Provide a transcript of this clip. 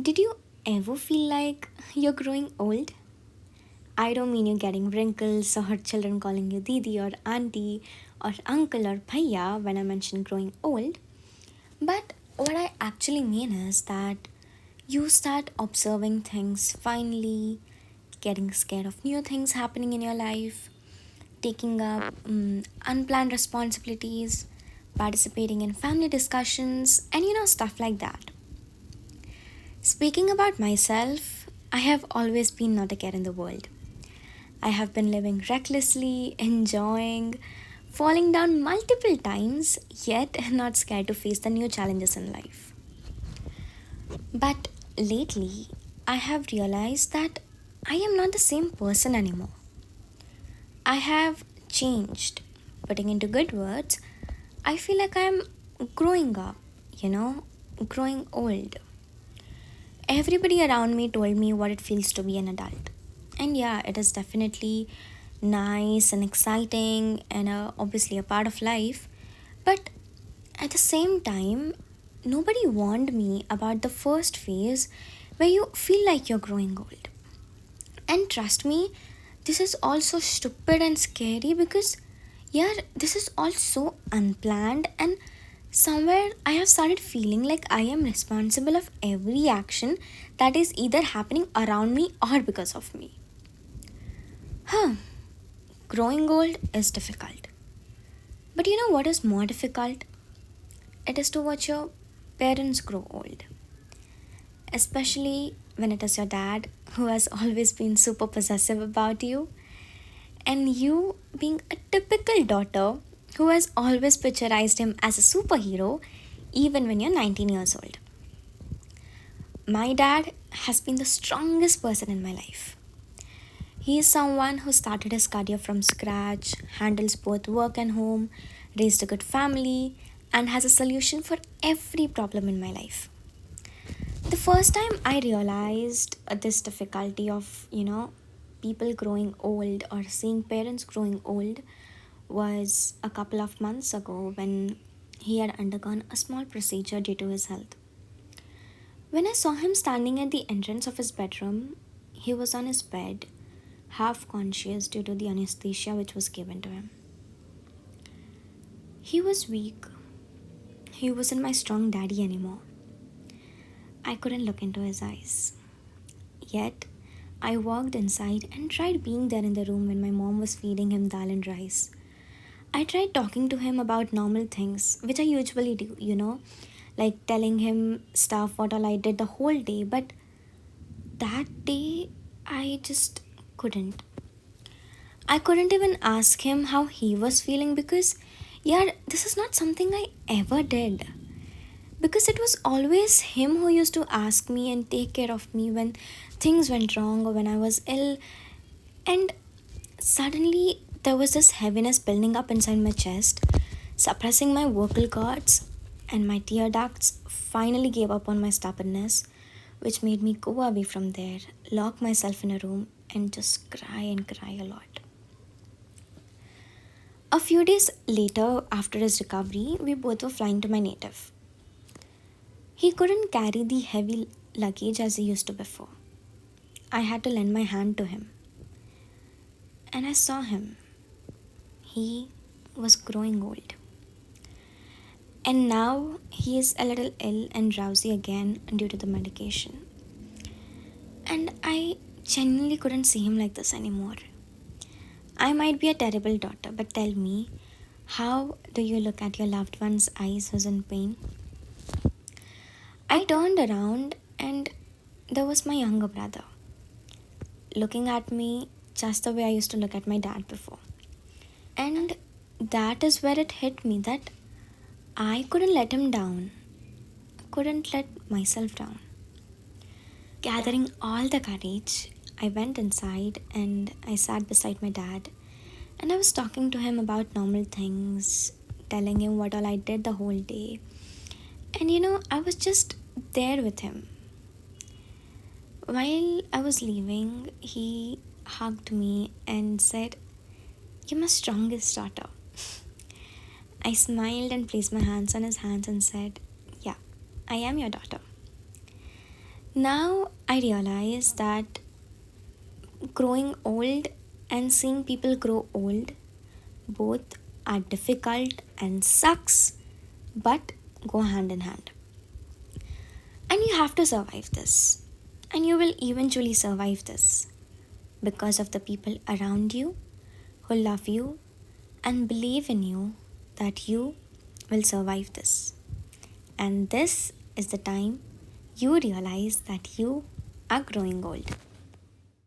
Did you ever feel like you're growing old? I don't mean you're getting wrinkles or children calling you Didi or Auntie or Uncle or Bhaiya when I mention growing old. But what I actually mean is that you start observing things finally, getting scared of new things happening in your life, taking up unplanned responsibilities, participating in family discussions, and stuff like that. Speaking about myself, I have always been not a care in the world. I have been living recklessly, enjoying, falling down multiple times, yet not scared to face the new challenges in life. But lately, I have realized that I am not the same person anymore. I have changed. Putting into good words, I feel like I am growing up, you know, growing old. Everybody around me told me what it feels to be an adult. And yeah, it is definitely nice and exciting and obviously a part of life. But at the same time, nobody warned me about the first phase where you feel like you're growing old. And trust me, this is also stupid and scary because, yeah, this is all so unplanned, and somewhere I have started feeling like I am responsible of every action that is either happening around me or because of me. Huh, growing old is difficult. But you know what is more difficult? It is to watch your parents grow old, especially when it is your dad who has always been super possessive about you, and you being a typical daughter who has always picturized him as a superhero even when you're 19 years old. My dad has been the strongest person in my life. He is someone who started his career from scratch, handles both work and home, raised a good family, and has a solution for every problem in my life. The first time I realized this difficulty of, people growing old or seeing parents growing old was a couple of months ago when he had undergone a small procedure due to his health. When I saw him standing at the entrance of his bedroom, he was on his bed, half conscious due to the anesthesia which was given to him. He was weak. He wasn't my strong daddy anymore. I couldn't look into his eyes. Yet, I walked inside and tried being there in the room when my mom was feeding him dal and rice. I tried talking to him about normal things, which I usually do, like telling him stuff what all I did the whole day, but that day I just couldn't. I couldn't even ask him how he was feeling because, yeah, this is not something I ever did. Because it was always him who used to ask me and take care of me when things went wrong or when I was ill. And suddenly there was this heaviness building up inside my chest, suppressing my vocal cords, and my tear ducts finally gave up on my stubbornness, which made me go away from there, lock myself in a room, and just cry and cry a lot. A few days later, after his recovery, we both were flying to my native. He couldn't carry the heavy luggage as he used to before. I had to lend my hand to him. And I saw him. He was growing old. And now he is a little ill and drowsy again due to the medication. And I genuinely couldn't see him like this anymore. I might be a terrible daughter, but tell me, how do you look at your loved one's eyes who's in pain? I turned around and there was my younger brother, looking at me just the way I used to look at my dad before. And that is where it hit me that I couldn't let him down, couldn't let myself down. Gathering all the courage, I went inside and I sat beside my dad, and I was talking to him about normal things, telling him what all I did the whole day. And I was just there with him. While I was leaving, he hugged me and said, "You're my strongest daughter." I smiled and placed my hands on his hands and said, "Yeah, I am your daughter." Now I realize that growing old and seeing people grow old both are difficult and sucks, but go hand in hand. And you have to survive this. And you will eventually survive this because of the people around you who love you and believe in you that you will survive this. And this is the time you realize that you are growing old.